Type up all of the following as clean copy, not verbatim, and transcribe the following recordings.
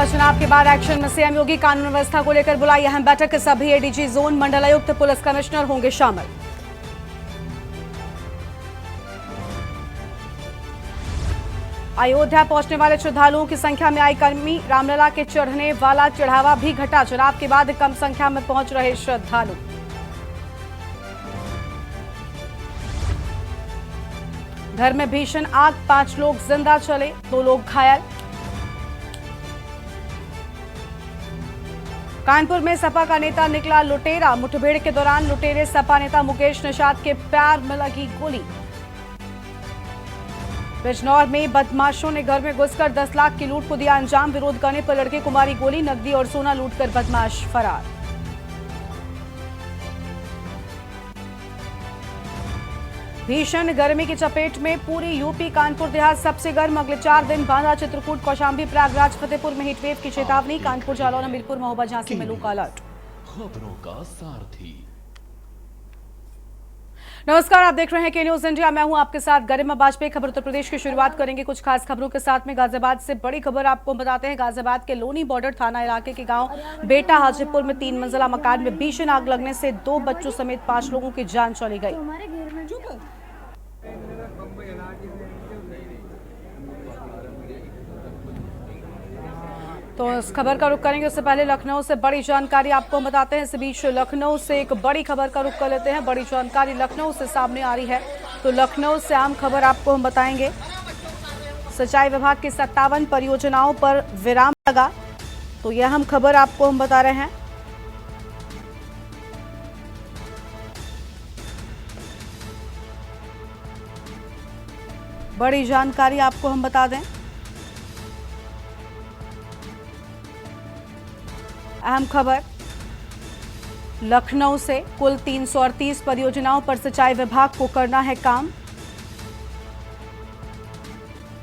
चुनाव के बाद एक्शन में सीएम योगी कानून व्यवस्था को लेकर बुलाई अहम बैठक। सभी एडीजी जोन, मंडलायुक्त, पुलिस कमिश्नर होंगे शामिल। अयोध्या पहुंचने वाले श्रद्धालुओं की संख्या में आई कमी। रामलला के चढ़ने वाला चढ़ावा भी घटा। चुनाव के बाद कम संख्या में पहुंच रहे श्रद्धालु। घर में भीषण आग, 5 लोग जिंदा चले, 2 लोग घायल। कानपुर में सपा का नेता निकला लुटेरा। मुठभेड़ के दौरान लुटेरे सपा नेता मुकेश निषाद के पैर में लगी गोली। बिजनौर में बदमाशों ने घर में घुसकर 10 लाख की लूट को दिया अंजाम। विरोध करने पर लड़के को मारी गोली। नकदी और सोना लूटकर बदमाश फरार। भीषण गर्मी की चपेट में पूरी यूपी। कानपुर देहात सबसे गर्म। अगले 4 दिन बांदा, चित्रकूट, कौशाम्बी, प्रयागराज, फतेहपुर में हीटवेव की चेतावनी। कानपुर, जालौन, हमीरपुर, महोबा, झांसी में लू का अलर्ट। खबरों का सारथी। नमस्कार, आप देख रहे हैं के न्यूज इंडिया। मैं हूं आपके साथ गरिमा बाजपेयी। खबर उत्तर प्रदेश की शुरुआत करेंगे कुछ खास खबरों के साथ में। गाजियाबाद से बड़ी खबर आपको बताते हैं। गाजियाबाद के लोनी बॉर्डर थाना इलाके के गांव बेटा हाजीपुर में 3 मंजिला मकान में भीषण आग लगने से 2 बच्चों समेत 5 लोगों की जान चली गई। तो इस खबर का रुख करेंगे, उससे पहले लखनऊ से बड़ी जानकारी आपको बताते हैं। इस बीच लखनऊ से एक बड़ी खबर का रुख कर लेते हैं। बड़ी जानकारी लखनऊ से सामने आ रही है, तो लखनऊ से आम खबर आपको हम बताएंगे। सिंचाई विभाग की 57 परियोजनाओं पर विराम लगा, तो यह हम खबर आपको हम बता रहे हैं। बड़ी जानकारी आपको हम बता दें। अहम खबर लखनऊ से, कुल 338 परियोजनाओं पर सिंचाई विभाग को करना है काम,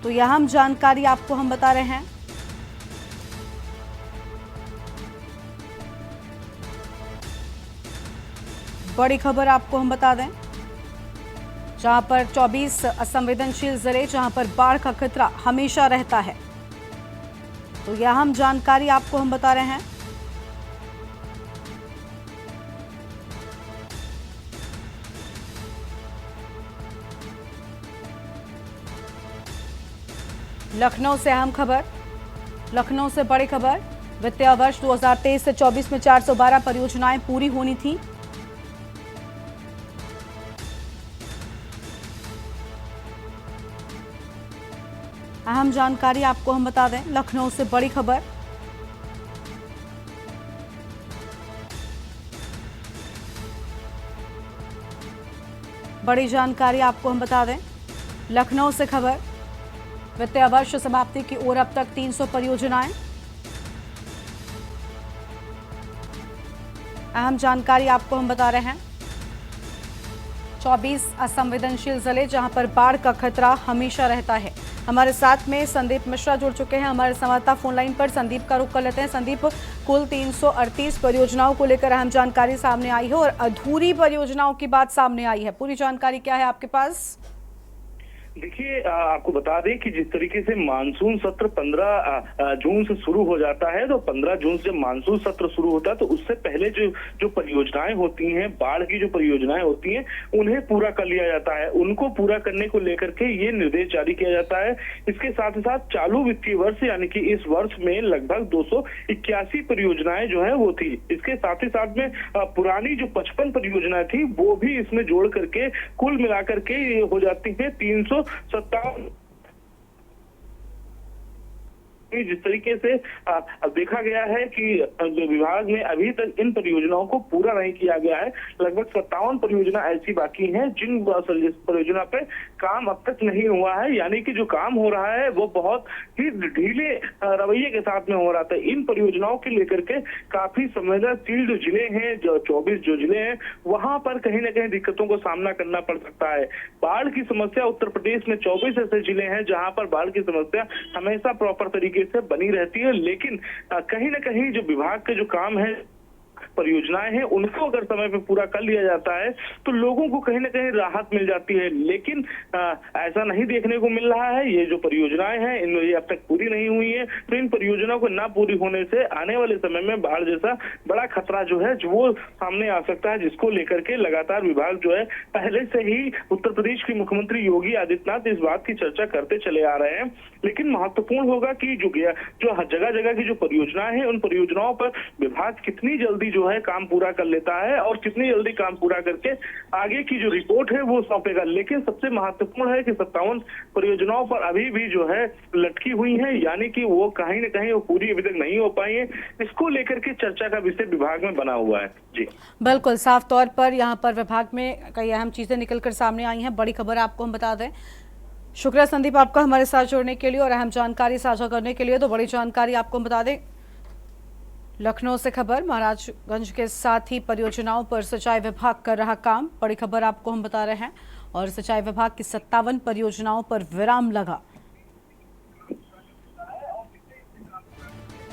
तो यह हम जानकारी आपको हम बता रहे हैं। बड़ी खबर आपको हम बता दें, जहां पर 24 असंवेदनशील जिले, जहां पर बाढ़ का खतरा हमेशा रहता है, तो यह हम जानकारी आपको हम बता रहे हैं। लखनऊ से अहम खबर, लखनऊ से बड़ी खबर। वित्तीय वर्ष 2023 से 24 में 412 परियोजनाएं पूरी होनी थी। अहम जानकारी आपको हम बता दें, लखनऊ से बड़ी खबर। बड़ी जानकारी आपको हम बता दें, लखनऊ से खबर। वित्तीय वर्ष समाप्ति की ओर अब तक 300 परियोजनाएं। अहम जानकारी आपको हम बता रहे हैं। 24 असंवेदनशील जिले, जहां पर बाढ़ का खतरा हमेशा रहता है। हमारे साथ में संदीप मिश्रा जुड़ चुके हैं, हमारे संवाददाता फोन लाइन पर। संदीप का रुख कर लेते हैं। संदीप, कुल 338 परियोजनाओं को लेकर अहम जानकारी सामने आई है और अधूरी परियोजनाओं की बात सामने आई है। पूरी जानकारी क्या है आपके पास? देखिए, आपको बता दें कि जिस तरीके से मानसून सत्र 15 जून से शुरू हो जाता है, तो 15 जून से जब मानसून सत्र शुरू होता है तो उससे पहले जो परियोजनाएं होती हैं, बाढ़ की जो परियोजनाएं होती हैं, उन्हें पूरा कर लिया जाता है। उनको पूरा करने को लेकर के ये निर्देश जारी किया जाता है। इसके साथ ही साथ चालू वित्तीय वर्ष यानी कि इस वर्ष में लगभग 281 परियोजनाएं जो है वो थी। इसके साथ ही साथ में पुरानी जो 55 परियोजनाएं थी वो भी इसमें जोड़ करके कुल मिलाकर के ये हो जाती है 357। जिस तरीके से देखा गया है कि विभाग में अभी तक इन परियोजनाओं को पूरा नहीं किया गया है। लगभग 57 परियोजना ऐसी बाकी हैं जिन परियोजना पे काम अब तक नहीं हुआ है, यानी कि जो काम हो रहा है वो बहुत ही ढीले रवैये के साथ में हो रहा था। इन परियोजनाओं के लेकर के काफी संवेदनशील जो जिले हैं, जो 24 जो जिले हैं, वहां पर कहीं ना कहीं दिक्कतों को सामना करना पड़ सकता है। बाढ़ की समस्या उत्तर प्रदेश में 24 ऐसे जिले हैं जहां पर बाढ़ की समस्या हमेशा प्रॉपर तरीके से बनी रहती है, लेकिन कहीं ना कहीं जो विभाग के जो काम है परियोजनाएं हैं उनको अगर समय पे पूरा कर लिया जाता है तो लोगों को कहीं ना कहीं राहत मिल जाती है। लेकिन ऐसा नहीं देखने को मिल रहा है। ये जो परियोजनाएं हैं ये अब तक पूरी नहीं हुई है, तो इन परियोजनाओं को ना पूरी होने से आने वाले समय में बाढ़ जैसा बड़ा खतरा जो है वो सामने आ सकता है, जिसको लेकर के लगातार विभाग जो है पहले से ही उत्तर प्रदेश के मुख्यमंत्री योगी आदित्यनाथ इस बात की चर्चा करते चले आ रहे हैं। लेकिन महत्वपूर्ण होगा कि जो जगह जगह की जो परियोजनाएं हैं उन परियोजनाओं पर विभाग कितनी जल्दी जो है काम पूरा कर लेता है और कितनी जल्दी काम पूरा करके आगे की जो रिपोर्ट है वो सौंपेगा। लेकिन सबसे महत्वपूर्ण है कि 57 परियोजनाओं पर अभी भी जो है लटकी हुई है, यानी कि वो कहीं ना कहीं वो पूरी अभी तक नहीं हो पाई है। इसको लेकर के चर्चा का विषय विभाग में बना हुआ है। जी बिल्कुल, साफ तौर पर यहाँ पर विभाग में कई अहम चीजें निकलकर सामने आई हैं। बड़ी खबर आपको हम बता दें। शुक्रिया संदीप आपका हमारे साथ जुड़ने के लिए और अहम जानकारी साझा करने के लिए। तो बड़ी जानकारी आपको हम बता दें, लखनऊ से खबर, महाराजगंज के साथ ही परियोजनाओं पर सिंचाई विभाग कर रहा काम। बड़ी खबर आपको हम बता रहे हैं और सिंचाई विभाग की 57 परियोजनाओं पर विराम लगा।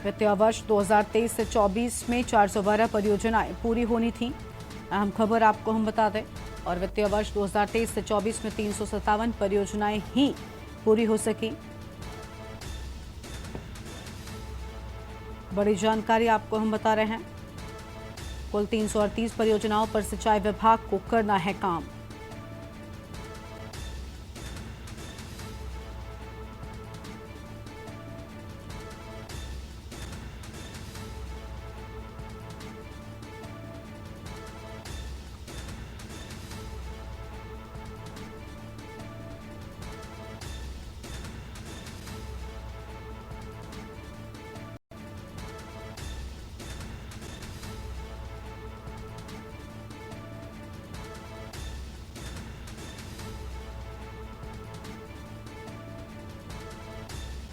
वित्तीय वर्ष 2023 से 24 में 412 परियोजनाएं पूरी होनी थी। अहम खबर आपको हम बता दें और वित्तीय वर्ष 2023 से 24 में 357 परियोजनाएं ही पूरी हो सकी। बड़ी जानकारी आपको हम बता रहे हैं, कुल 338 परियोजनाओं पर सिंचाई विभाग को करना है काम।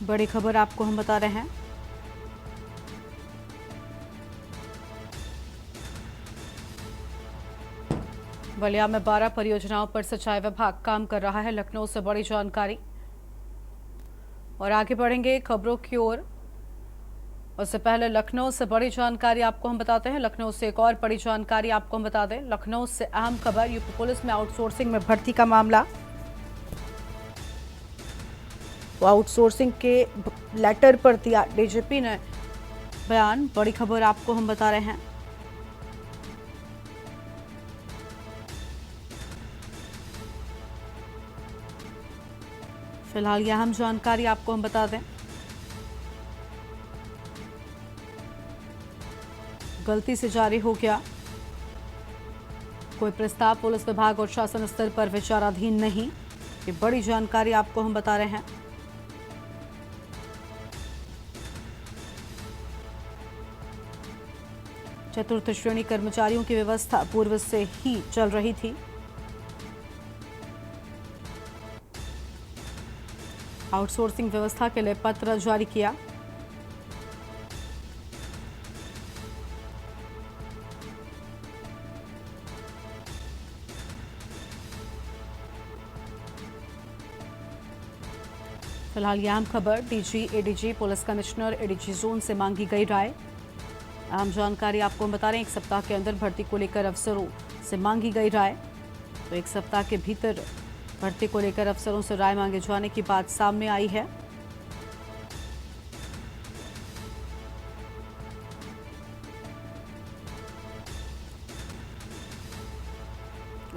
बड़ी खबर आपको हम बता रहे हैं, बलिया में 12 परियोजनाओं पर सिंचाई विभाग काम कर रहा है। लखनऊ से बड़ी जानकारी और आगे बढ़ेंगे खबरों की ओर। उससे पहले लखनऊ से बड़ी जानकारी आपको हम बताते हैं। लखनऊ से एक और बड़ी जानकारी आपको हम बता दें। लखनऊ से अहम खबर, यूपी पुलिस में आउटसोर्सिंग में भर्ती का मामला। तो आउटसोर्सिंग के लेटर पर दिया डीजीपी ने बयान। बड़ी खबर आपको हम बता रहे हैं। फिलहाल यह अहम जानकारी आपको हम बता दें। गलती से जारी हो गया कोई प्रस्ताव, पुलिस विभाग और शासन स्तर पर विचाराधीन नहीं। ये बड़ी जानकारी आपको हम बता रहे हैं। चतुर्थ श्रेणी कर्मचारियों की व्यवस्था पूर्व से ही चल रही थी। आउटसोर्सिंग व्यवस्था के लिए पत्र जारी किया। फिलहाल यह अहम खबर, DG, ADG, police commissioner, ADG zone से मांगी गई राय। अहम जानकारी आपको हम बता रहे हैं, एक सप्ताह के अंदर भर्ती को लेकर अफसरों से मांगी गई राय। तो एक सप्ताह के भीतर भर्ती को लेकर अफसरों से राय मांगे जाने की बात सामने आई है।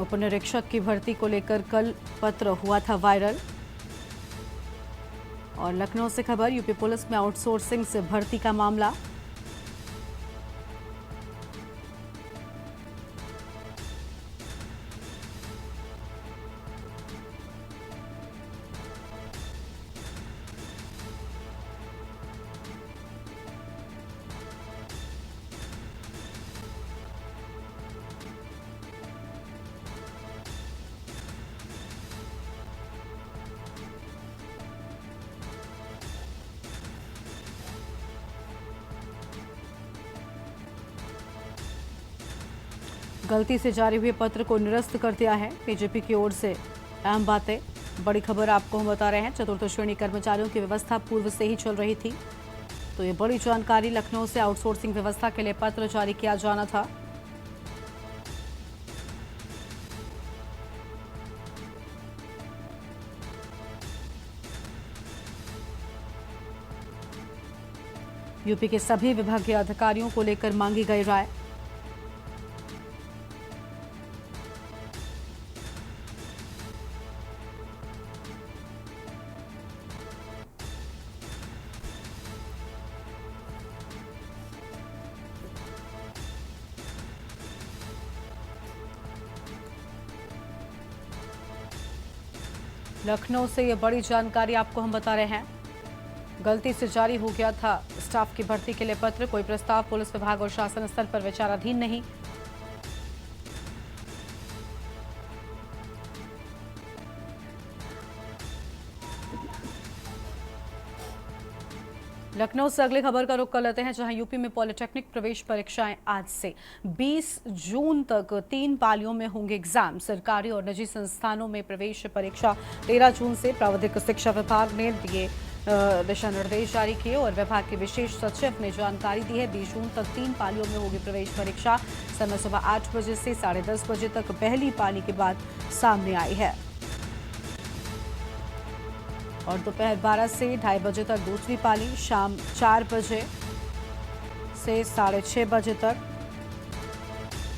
उप निरीक्षक की भर्ती को लेकर कल पत्र हुआ था वायरल। और लखनऊ से खबर, यूपी पुलिस में आउटसोर्सिंग से भर्ती का मामला। गलती से जारी हुए पत्र को निरस्त कर दिया है बीजेपी की ओर से। अहम बातें, बड़ी खबर आपको हम बता रहे हैं। चतुर्थ श्रेणी कर्मचारियों की व्यवस्था पूर्व से ही चल रही थी। तो ये बड़ी जानकारी, लखनऊ से आउटसोर्सिंग व्यवस्था के लिए पत्र जारी किया जाना था। यूपी के सभी विभागीय अधिकारियों को लेकर मांगी गई राय। लखनऊ से ये बड़ी जानकारी आपको हम बता रहे हैं। गलती से जारी हो गया था स्टाफ की भर्ती के लिए पत्र। कोई प्रस्ताव पुलिस विभाग और शासन स्तर पर विचाराधीन नहीं। लखनऊ से अगली खबर का रुख कर लेते हैं, जहां यूपी में पॉलिटेक्निक प्रवेश परीक्षाएं आज से 20 जून तक 3 पालियों में होंगे एग्जाम। सरकारी और निजी संस्थानों में प्रवेश परीक्षा 13 जून से प्राविधिक शिक्षा विभाग ने दिए दिशा निर्देश जारी किए और विभाग के विशेष सचिव ने जानकारी दी है। 20 जून तक 3 पालियों में होगी प्रवेश परीक्षा। समय सुबह 8 बजे से 10:30 बजे तक पहली पाली की बात सामने आई है और दोपहर 12 से 2:30 बजे तक दूसरी पाली, शाम 4 बजे से 6:30 बजे तक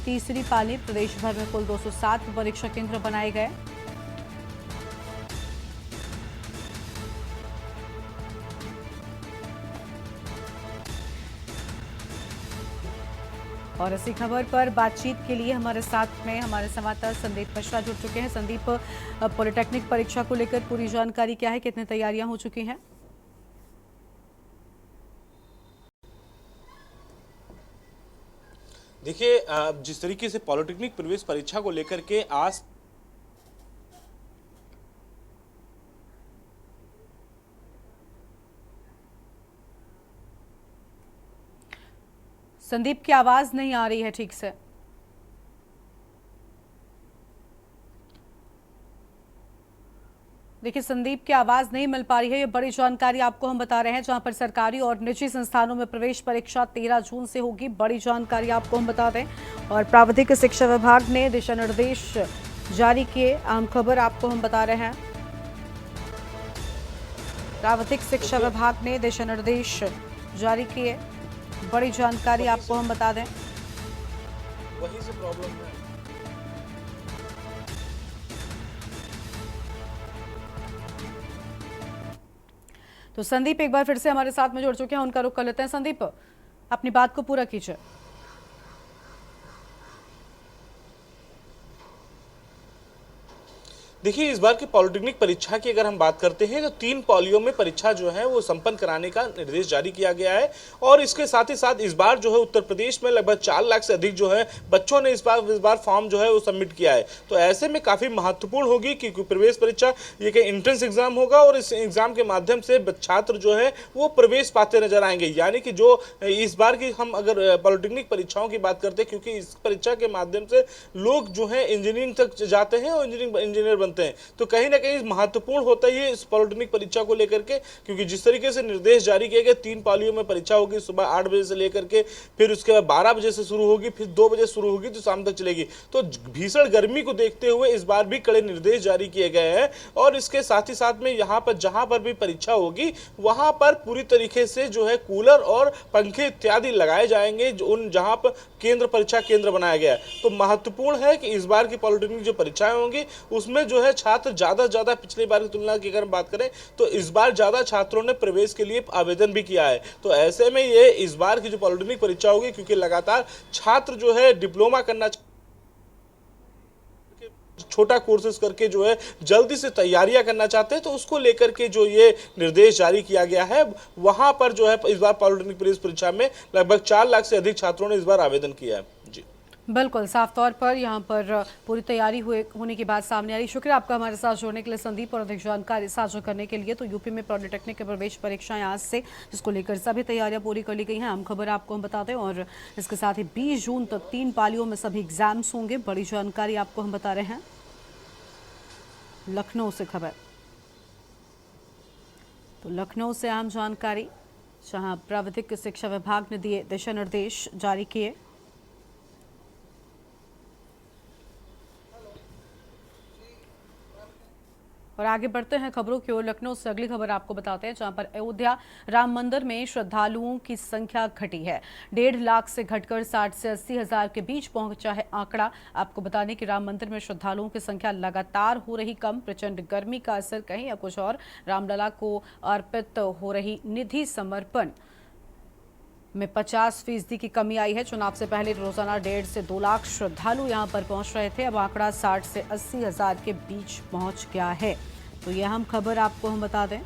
तीसरी पाली। प्रदेश भर में कुल 207 परीक्षा केंद्र बनाए गए। और इसी खबर पर बातचीत के लिए हमारे साथ में हमारे संवाददाता संदीप मिश्रा जुड़ चुके हैं। संदीप, पॉलिटेक्निक परीक्षा को लेकर पूरी जानकारी क्या है, कितनी तैयारियां हो चुकी हैं? देखिए, जिस तरीके से पॉलिटेक्निक प्रवेश परीक्षा को लेकर के आज संदीप की आवाज नहीं आ रही है ठीक से। देखिए, संदीप की आवाज नहीं मिल पा रही है। ये बड़ी जानकारी आपको हम बता रहे हैं, जहां पर सरकारी और निजी संस्थानों में प्रवेश परीक्षा 13 जून से होगी। बड़ी जानकारी आपको हम बता दें और प्राविधिक शिक्षा विभाग ने दिशा निर्देश जारी किए। अहम खबर आपको हम बता रहे हैं, प्राविधिक शिक्षा विभाग ने दिशा निर्देश जारी किए। बड़ी जानकारी आपको हम बता दें। वहीं से प्रॉब्लम है। तो संदीप एक बार फिर से हमारे साथ में जुड़ चुके हैं, उनका रुख कर लेते हैं। संदीप, अपनी बात को पूरा कीजिए। देखिए, इस बार की पॉलिटेक्निक परीक्षा की अगर हम बात करते हैं तो 3 पालियों में परीक्षा जो है वो संपन्न कराने का निर्देश जारी किया गया है। और इसके साथ ही साथ इस बार जो है उत्तर प्रदेश में लगभग 4 लाख से अधिक जो है बच्चों ने इस बार फॉर्म जो है वो सबमिट किया है। तो ऐसे में काफ़ी महत्वपूर्ण होगी, क्योंकि प्रवेश परीक्षा ये कि एंट्रेंस एग्जाम होगा और इस एग्जाम के माध्यम से छात्र जो है वो प्रवेश पाते नजर आएंगे। यानी कि जो इस बार की हम अगर पॉलिटेक्निक परीक्षाओं की बात करते हैं, क्योंकि इस परीक्षा के माध्यम से लोग जो है इंजीनियरिंग तक जाते हैं और इंजीनियर बनते हैं, तो कहीं ना कहीं महत्वपूर्ण होता ही है इस पॉलिटेक्निक परीक्षा को लेकर के। क्योंकि जिस तरीके से निर्देश जारी किए गए, 3 पालियों में परीक्षा होगी। सुबह 8 बजे से लेकर के फिर उसके बाद 12 बजे से शुरू होगी, फिर 2 बजे शुरू होगी तो शाम तक चलेगी। तो भीषण गर्मी को देखते हुए इस बार भी कड़े निर्देश जारी किए गए हैं। और इसके साथ ही साथ में यहाँ पर जहां पर भी परीक्षा होगी वहां पर पूरी तरीके से जो है कूलर और पंखे इत्यादि लगाए जाएंगे, उन जहां पर परीक्षा केंद्र बनाया गया है। तो महत्वपूर्ण है कि इस बार की पॉलिटेक्निक जो परीक्षाएं होंगी उसमें जो है छात्र ज्यादा पिछली बार की तुलना की अगर बात करें तो इस बार ज्यादा छात्रों ने प्रवेश के लिए आवेदन भी किया है। तो ऐसे में ये इस बार की जो पॉलिटेक्निक परीक्षा होगी, क्योंकि लगातार छात्र जो है डिप्लोमा करना छोटा कोर्सेज करके जो है जल्दी से तैयारियां करना चाहते हैं, तो उसको लेकर के जो ये निर्देश जारी किया गया है, वहां पर जो है इस बार पॉलिटेक्निक प्रवेश परीक्षा में लगभग 4 लाख से अधिक छात्रों ने इस बार आवेदन किया है। जी बिल्कुल, साफ तौर पर यहाँ पर पूरी तैयारी होने की बात सामने आ रही। शुक्रिया आपका हमारे साथ जुड़ने के लिए संदीप, और अधिक जानकारी साझा करने के लिए। तो यूपी में पॉलिटेक्निक के प्रवेश परीक्षाएं आज से, जिसको लेकर सभी तैयारियां पूरी कर ली गई हैं। हम खबर आपको हम बता दें और इसके साथ ही 20 जून तक 3 पालियों में सभी एग्जाम्स होंगे। बड़ी जानकारी आपको हम बता रहे हैं लखनऊ से खबर। तो लखनऊ से अहम जानकारी, जहां प्राविधिक शिक्षा विभाग ने दिए दिशा निर्देश जारी किए। और आगे बढ़ते हैं खबरों की ओर। लखनऊ से अगली खबर आपको बताते हैं, जहां पर अयोध्या राम मंदिर में श्रद्धालुओं की संख्या घटी है। 1.5 लाख से घटकर 60 से 80 हजार के बीच पहुंचा है आंकड़ा। आपको बता दें कि राम मंदिर में श्रद्धालुओं की संख्या लगातार हो रही कम। प्रचंड गर्मी का असर कहीं या कुछ और, रामलला को अर्पित हो रही निधि समर्पण में 50% की कमी आई है। चुनाव से पहले रोजाना 1.5 से 2 लाख श्रद्धालु यहां पर पहुंच रहे थे। अब आंकड़ा 60 से 80 हजार के बीच पहुंच गया है। तो यह अहम खबर आपको हम बता दें।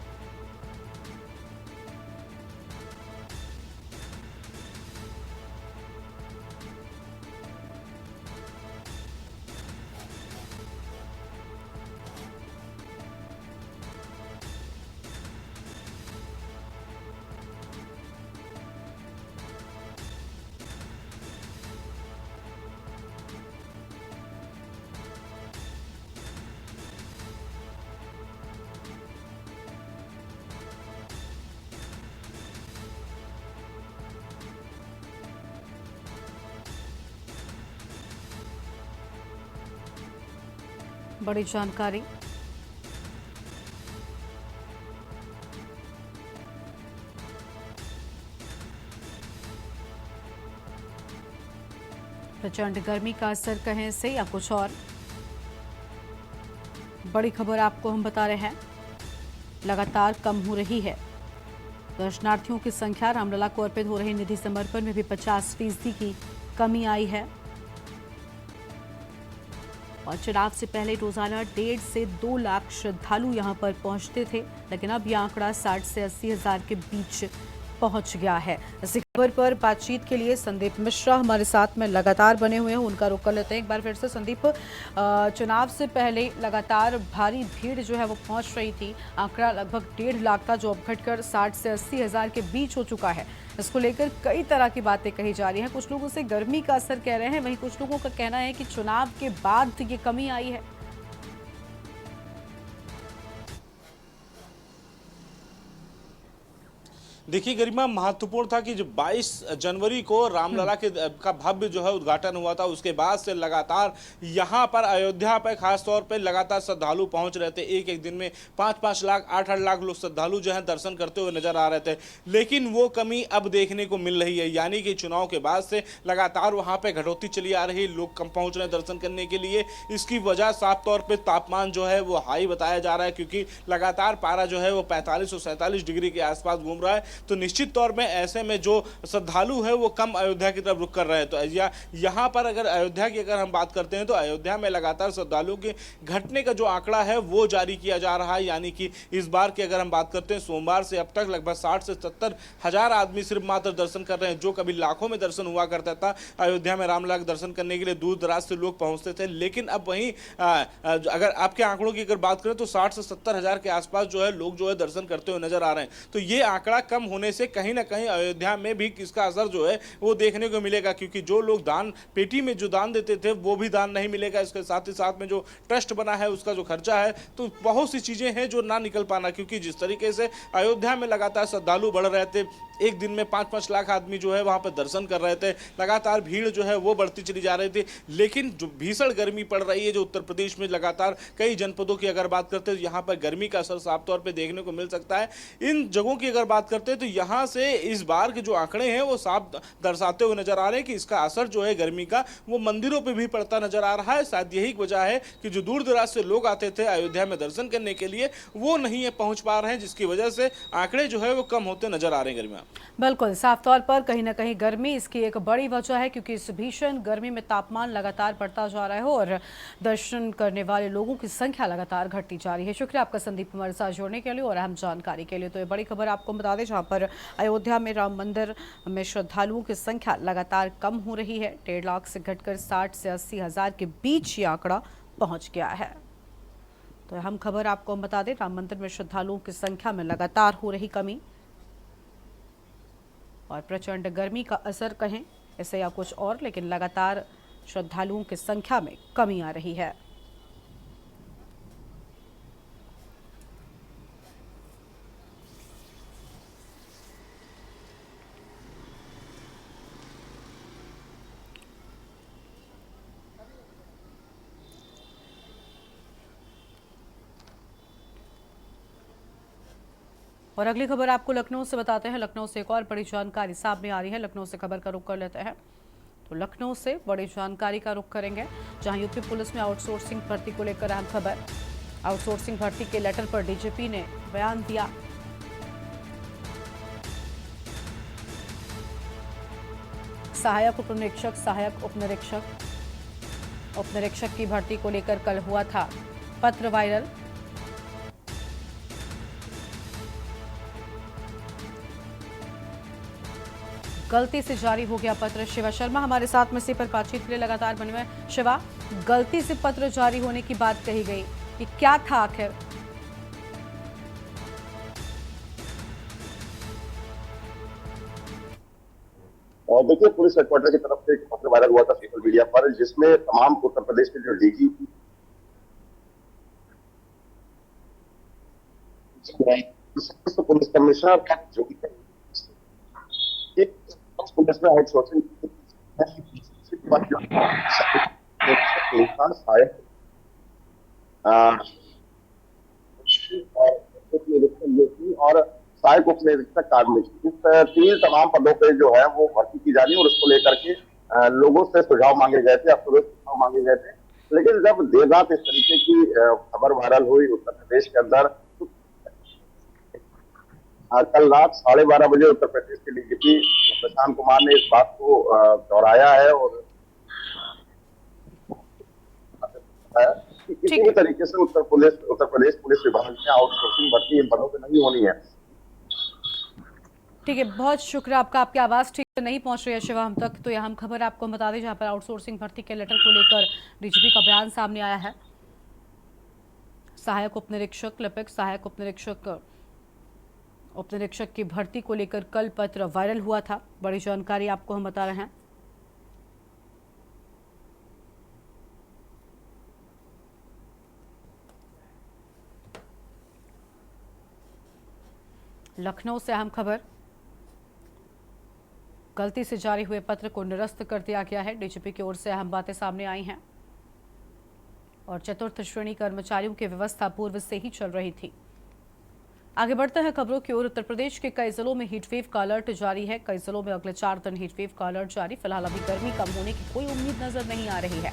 बड़ी जानकारी। प्रचंड गर्मी का असर कहें से या कुछ और, बड़ी खबर आपको हम बता रहे हैं, लगातार कम हो रही है। दर्शनार्थियों की संख्या, रामलला को अर्पित हो रही निधि समर्पण में भी 50% की कमी आई है। और चुनाव से पहले रोजाना 1.5 से 2 लाख श्रद्धालु यहां पर पहुंचते थे, लेकिन अब यह आंकड़ा 60 से 80 हजार के बीच पहुंच गया है। इसी खबर पर बातचीत के लिए संदीप मिश्रा हमारे साथ में लगातार बने हुए हैं, उनका रुख कर लेते हैं एक बार फिर से। संदीप, चुनाव से पहले लगातार भारी भीड़ जो है वो पहुंच रही थी। आंकड़ा लगभग 1.5 लाख था, जो अब घटकर 60 से 80 हजार के बीच हो चुका है। इसको लेकर कई तरह की बातें कही जा रही हैं। कुछ लोगों से गर्मी का असर कह रहे हैं, वहीं कुछ लोगों का कहना है कि चुनाव के बाद ये कमी आई है। देखिए गरिमा, महत्वपूर्ण था कि जो 22 जनवरी को रामलला के का भव्य जो है उद्घाटन हुआ था, उसके बाद से लगातार यहाँ पर अयोध्या पर खास तौर पे लगातार श्रद्धालु पहुंच रहे थे। एक एक दिन में 5-5 लाख 8-8 लाख लोग श्रद्धालु जो है दर्शन करते हुए नजर आ रहे थे। लेकिन वो कमी अब देखने को मिल रही है, यानी कि चुनाव के बाद से लगातार वहाँ पे घटोती चली आ रही, लोग कम पहुँच रहे हैं दर्शन करने के लिए। इसकी वजह साफ तौर पर तापमान जो है वो हाई बताया जा रहा है, क्योंकि लगातार पारा जो है वो 45 और 47 डिग्री के आसपास घूम रहा है। तो निश्चित तौर में ऐसे में जो श्रद्धालु है वो कम अयोध्या की तरफ रुख कर रहे हैं। तो यहाँ पर अगर अयोध्या की हम बात करते हैं तो अयोध्या में लगातार श्रद्धालुओं के घटने का जो आंकड़ा है वो जारी किया जा रहा है। यानी कि इस बार की अगर हम बात करते हैं, सोमवार से अब तक लगभग 60 से 70 हजार आदमी सिर्फ मात्र दर्शन कर रहे हैं। जो कभी लाखों में दर्शन हुआ करता था अयोध्या में रामलला के दर्शन करने के लिए, दूर दराज से लोग पहुंचते थे। लेकिन अब वहीं अगर आपके आंकड़ों की अगर बात करें तो 60 से 70 हजार के आसपास जो है लोग जो है दर्शन करते हुए नजर आ रहे हैं। तो ये आंकड़ा कम होने से कहीं ना कहीं अयोध्या में भी इसका असर जो है वो देखने को मिलेगा, क्योंकि जो लोग दान पेटी में जो दान देते थे वो भी दान नहीं मिलेगा। इसके साथ ही साथ में जो ट्रस्ट बना है उसका जो खर्चा है, तो बहुत सी चीजें हैं जो ना निकल पाना, क्योंकि जिस तरीके से अयोध्या में लगातार श्रद्धालु बढ़ रहे थे, एक दिन में 5-5 लाख आदमी जो है वहां पर दर्शन कर रहे थे, लगातार भीड़ जो है वो बढ़ती चली जा रही थी। लेकिन जो भीषण गर्मी पड़ रही है, जो उत्तर प्रदेश में लगातार कई जनपदों की अगर बात करते हैं, यहाँ पर गर्मी का असर साफ तौर पर देखने को मिल सकता है। इन जगहों की अगर बात करते हैं तो यहाँ से इस बार के जो आंकड़े हैं वो साफ दर्शाते हुए नजर आ रहे हैं कि इसका असर जो है गर्मी का वो मंदिरों पे भी पड़ता नजर आ रहा है। शायद यही वजह है कि जो दूर दराज से लोग आते थे अयोध्या में दर्शन करने के लिए वो नहीं है पहुंच पा रहे हैं, जिसकी वजह से आंकड़े जो है वो कम होते नजर आ रहे हैं। गर्मी बिल्कुल साफ तौर पर कहीं ना कहीं गर्मी इसकी एक बड़ी वजह है, क्योंकि इस भीषण गर्मी में तापमान लगातार बढ़ता जा रहा है और दर्शन करने वाले लोगों की संख्या लगातार घटती जा रही है। शुक्रिया आपका संदीप हमारे साथ जुड़ने के लिए और अहम जानकारी के लिए। तो ये बड़ी खबर आपको बता दें, जहां पर अयोध्या में राम मंदिर में श्रद्धालुओं की संख्या लगातार कम हो रही है। 1.5 लाख से घटकर 60 से 80 हजार के बीच ये आंकड़ा पहुंच गया है। तो हम खबर आपको हम बता दें, राम मंदिर में श्रद्धालुओं की संख्या में लगातार हो रही कमी और प्रचंड गर्मी का असर कहें ऐसे या कुछ और, लेकिन लगातार श्रद्धालुओं की संख्या में कमी आ रही है। और अगली खबर आपको लखनऊ से बताते हैं। लखनऊ से एक और बड़ी जानकारी सामने आ रही है। लखनऊ से खबर का रुख कर लेते हैं। तो लखनऊ से बड़ी जानकारी का रुख करेंगे, जहां यूपी पुलिस में आउटसोर्सिंग भर्ती को लेकर अहम खबर। आउटसोर्सिंग भर्ती के लेटर पर डीजीपी ने बयान दिया। सहायक उपनिरीक्षक की भर्ती को लेकर कल हुआ था पत्र वायरल। गलती से जारी हो गया पत्र। शिवा शर्मा हमारे साथ में इसी पर बातचीत के लिए लगातार बने हुए हैं। शिवा, गलती से पत्र जारी होने की बात कही गई, ये क्या था आखिर? और देखिए, पुलिस हेडक्वार्टर की तरफ से एक पत्र वायरल हुआ था सोशल मीडिया पर, जिसमें तमाम उत्तर प्रदेश के जो डीजी पुलिस कमिश्नर जो पुलिस में आउटसोर्सिंग और सहायक उपनिरीक्षक कार्मिक, इस तीन तमाम पदों पे जो है वो भर्ती की जा रही है। और उसको लेकर के लोगों से सुझाव मांगे गए थे, सुझाव मांगे गए थे। लेकिन जब देर रात इस तरीके की खबर वायरल हुई उत्तर प्रदेश के अंदर, कल रात 12:30 बजे उत्तर प्रदेश के डीजीपी प्रशांत कुमार ने इस बात को दोहराया है और किसी भी तरीके से उत्तर प्रदेश पुलिस विभाग में आउटसोर्सिंग भर्ती इन पदों पर नहीं होनी है। ठीक है, बहुत शुक्रिया आपका। आपकी आवाज़ ठीक से नहीं पहुंच रही है शिवा हम तक, तो यह हम खबर आपको बता दें, जहां पर आउटसोर्सिंग भर्ती के लेटर को लेकर डीजीपी का बयान सामने आया है। सहायक उपनिरीक्षक की भर्ती को लेकर कल पत्र वायरल हुआ था। बड़ी जानकारी आपको हम बता रहे हैं। लखनऊ से अहम खबर, गलती से जारी हुए पत्र को निरस्त कर दिया गया है। डीजीपी की ओर से अहम बातें सामने आई हैं और चतुर्थ श्रेणी कर्मचारियों की व्यवस्था पूर्व से ही चल रही थी। आगे बढ़ते हैं खबरों की ओर। उत्तर प्रदेश के कई जिलों में हीटवेव का अलर्ट जारी है। कई जिलों में अगले 4 दिन हीटवेव का अलर्ट जारी। फिलहाल अभी गर्मी कम होने की कोई उम्मीद नजर नहीं आ रही है।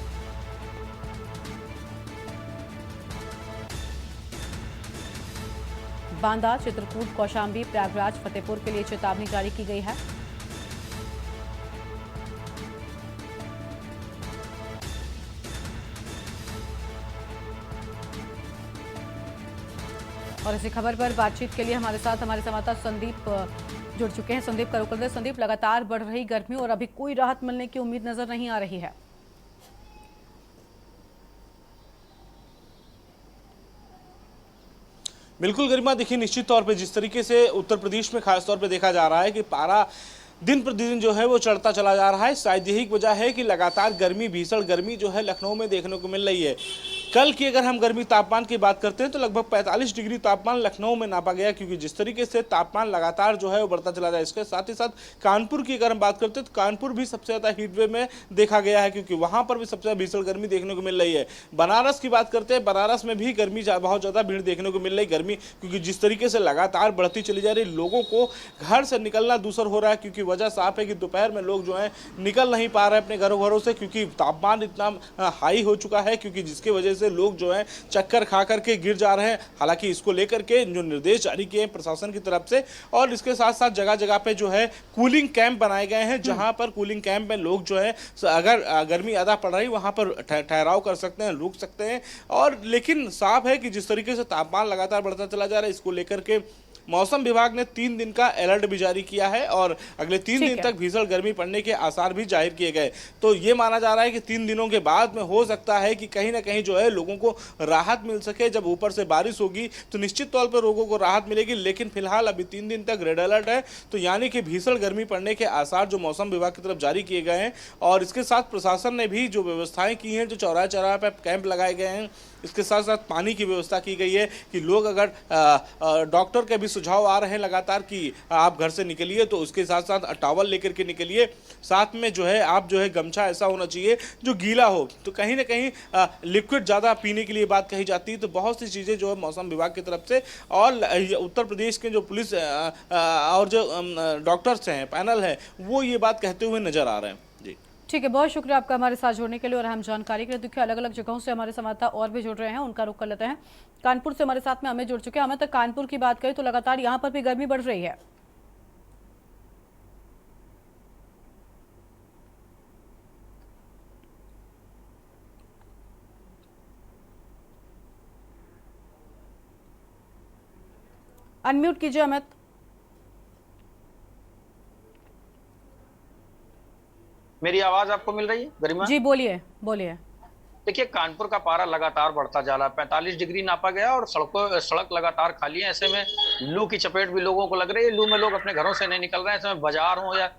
बांदा, चित्रकूट, कौशाम्बी, प्रयागराज, फतेहपुर के लिए चेतावनी जारी की गई है। और इसी खबर पर बातचीत के लिए हमारे साथ हमारे संवाददाता संदीप जुड़ चुके हैं। संदीप का रुख करते हैं। संदीप, लगातार बढ़ रही गर्मी और अभी कोई राहत मिलने की उम्मीद नजर नहीं आ रही है। बिल्कुल गरिमा, देखिए निश्चित तौर पे जिस तरीके से उत्तर प्रदेश में खासतौर पे देखा जा रहा है कि पारा दिन प्रतिदिन जो है वो चढ़ता चला जा रहा है। शायद यही वजह है कि लगातार गर्मी, भीषण गर्मी जो है लखनऊ में देखने को मिल रही है। कल की अगर हम गर्मी तापमान की बात करते हैं तो लगभग 45 डिग्री तापमान लखनऊ में नापा गया, क्योंकि जिस तरीके से तापमान लगातार जो है वो बढ़ता चला जाए। इसके साथ ही साथ कानपुर की अगर हम बात करते हैं तो कानपुर भी सबसे ज़्यादा हीटवेव में देखा गया है, क्योंकि वहाँ पर भी सबसे ज़्यादा भीषण गर्मी देखने को मिल रही है। बनारस की बात करते हैं, बनारस में भी गर्मी बहुत ज़्यादा भीड़ देखने को मिल रही गर्मी, क्योंकि जिस तरीके से लगातार बढ़ती चली जा रही, लोगों को घर से निकलना दूसर हो रहा है। क्योंकि वजह साफ है कि दोपहर में लोग जो है निकल नहीं पा रहे अपने घरों से, क्योंकि तापमान इतना हाई हो चुका है, क्योंकि जिसकी वजह से लोग जो है चक्कर खा करके गिर जा रहे हैं। हालांकि इसको लेकर के जो निर्देश जारी किए हैं प्रशासन की तरफ से, और इसके साथ साथ जगह जगह पे जो है कूलिंग कैंप बनाए गए हैं, जहां पर कूलिंग कैंप में लोग जो है अगर गर्मी ज़्यादा पड़ रही वहां पर ठहराव कर सकते हैं, रुक सकते हैं। और लेकिन साफ है कि जिस तरीके से तापमान लगातार बढ़ता चला जा रहा है, इसको लेकर के मौसम विभाग ने 3 दिन का अलर्ट भी जारी किया है और अगले 3 दिन तक भीषण गर्मी पड़ने के आसार भी जाहिर किए गए। तो ये माना जा रहा है कि 3 दिनों के बाद में हो सकता है कि कहीं ना कहीं जो है लोगों को राहत मिल सके। जब ऊपर से बारिश होगी तो निश्चित तौर पर लोगों को राहत मिलेगी, लेकिन फिलहाल अभी 3 दिन तक रेड अलर्ट है। तो यानी कि भीषण गर्मी पड़ने के आसार जो मौसम विभाग की तरफ जारी किए गए हैं, और इसके साथ प्रशासन ने भी जो व्यवस्थाएं की हैं, जो चौराहे चौराहे पर कैंप लगाए गए हैं, इसके साथ साथ पानी की व्यवस्था की गई है कि लोग अगर डॉक्टर के भी सुझाव आ रहे हैं लगातार कि आप घर से निकलिए तो उसके साथ साथ टॉवल लेकर के निकलिए, साथ में जो है आप जो है गमछा ऐसा होना चाहिए जो गीला हो। तो कहीं ना कहीं लिक्विड ज़्यादा पीने के लिए बात कही जाती है। तो बहुत सी चीज़ें जो है मौसम विभाग की तरफ से और उत्तर प्रदेश के जो पुलिस और जो डॉक्टर्स हैं, पैनल है, वो ये बात कहते हुए नजर आ रहे हैं। जी ठीक है, बहुत शुक्रिया आपका हमारे साथ जुड़ने के लिए और अहम जानकारी के लिए। देखिए अलग अलग जगहों से हमारे संवाददाता और भी जुड़ रहे हैं, उनका रुख कर लेते हैं। कानपुर से हमारे साथ में अमित जुड़ चुके हैं। अमित, कानपुर की बात करें तो लगातार यहाँ पर भी गर्मी बढ़ रही है। अनम्यूट कीजिए अमित। मेरी आवाज आपको मिल रही है गरिमा? जी बोलिए बोलिए। देखिए, कानपुर का पारा लगातार बढ़ता जा रहा है। 45 डिग्री नापा गया और सड़क लगातार खाली है। ऐसे में लू की चपेट भी लोगों को लग रही है। लू में लोग अपने घरों से नहीं निकल रहे हैं। ऐसे में बाजार हो या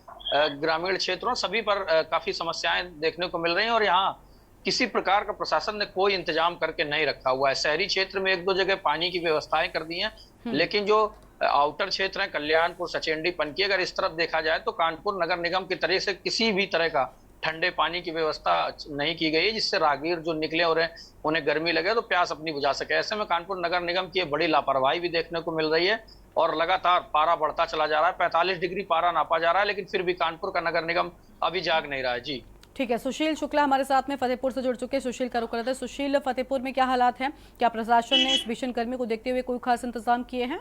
ग्रामीण क्षेत्रों, सभी पर काफी समस्याएं देखने को मिल रही हैं और यहाँ किसी प्रकार का प्रशासन ने कोई इंतजाम करके नहीं रखा हुआ है। शहरी क्षेत्र में 1-2 जगह पानी की व्यवस्थाएं कर दी हैं, लेकिन जो आउटर क्षेत्र है, कल्याणपुर, सचेंडी, पनकी, अगर इस तरफ देखा जाए तो कानपुर नगर निगम की तरह से किसी भी तरह का ठंडे पानी की व्यवस्था नहीं की गई है, जिससे राहगीर जो निकले और उन्हें गर्मी लगे तो प्यास अपनी बुझा सके। ऐसे में कानपुर नगर निगम की बड़ी लापरवाही भी देखने को मिल रही है और लगातार पारा बढ़ता चला जा रहा है। 45 डिग्री पारा नापा जा रहा है, लेकिन फिर भी कानपुर का नगर निगम अभी जाग नहीं रहा है। जी ठीक है, सुशील शुक्ला हमारे साथ में फतेहपुर से जुड़ चुके हैं। सुशील का रुख करते हैं। सुशील, फतेहपुर में क्या हालात हैं? क्या प्रशासन ने इस भीषण गर्मी को देखते हुए कोई खास इंतजाम किए हैं?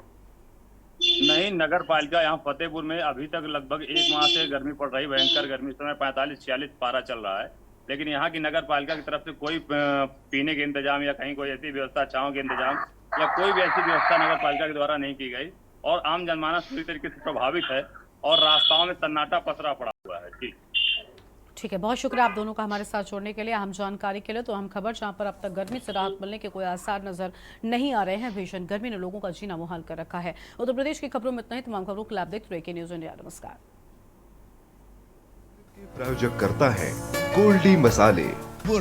नहीं, नगर पालिका यहाँ फतेहपुर में अभी तक लगभग 1 माह से गर्मी पड़ रही, भयंकर गर्मी। इस समय 45-46 पारा चल रहा है, लेकिन यहाँ की नगर पालिका की तरफ से कोई पीने के इंतजाम या कहीं कोई ऐसी व्यवस्था, छांव के इंतजाम या कोई भी ऐसी व्यवस्था नगर पालिका के द्वारा नहीं की गई और आम जनमानस पूरी तरीके से प्रभावित है और रास्ताओं में सन्नाटा पसरा पड़ा हुआ है। जी ठीक है, बहुत शुक्रिया आप दोनों का हमारे साथ जोड़ने के लिए, अहम जानकारी के लिए। तो हम खबर जहां पर अब तक गर्मी से राहत मिलने के कोई आसार नजर नहीं आ रहे हैं। भीषण गर्मी ने लोगों का जीना मुहाल कर रखा है। उत्तर प्रदेश की खबरों में इतना ही। तमाम खबरों को आप देखते रहिए न्यूज़ इंडिया। नमस्कार। प्रायोजक करता है गोल्डी मसाले।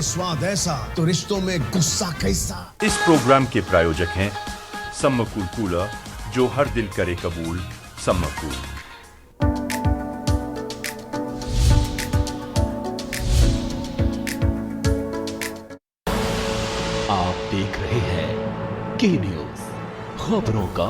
स्वाद ऐसा तो रिश्तों में गुस्सा कैसा। इस प्रोग्राम के प्रायोजक हैं सम्मकूल कूलर, जो हर दिल करे कबूल। सम्मकूल। आप देख रहे हैं के न्यूज़, खबरों का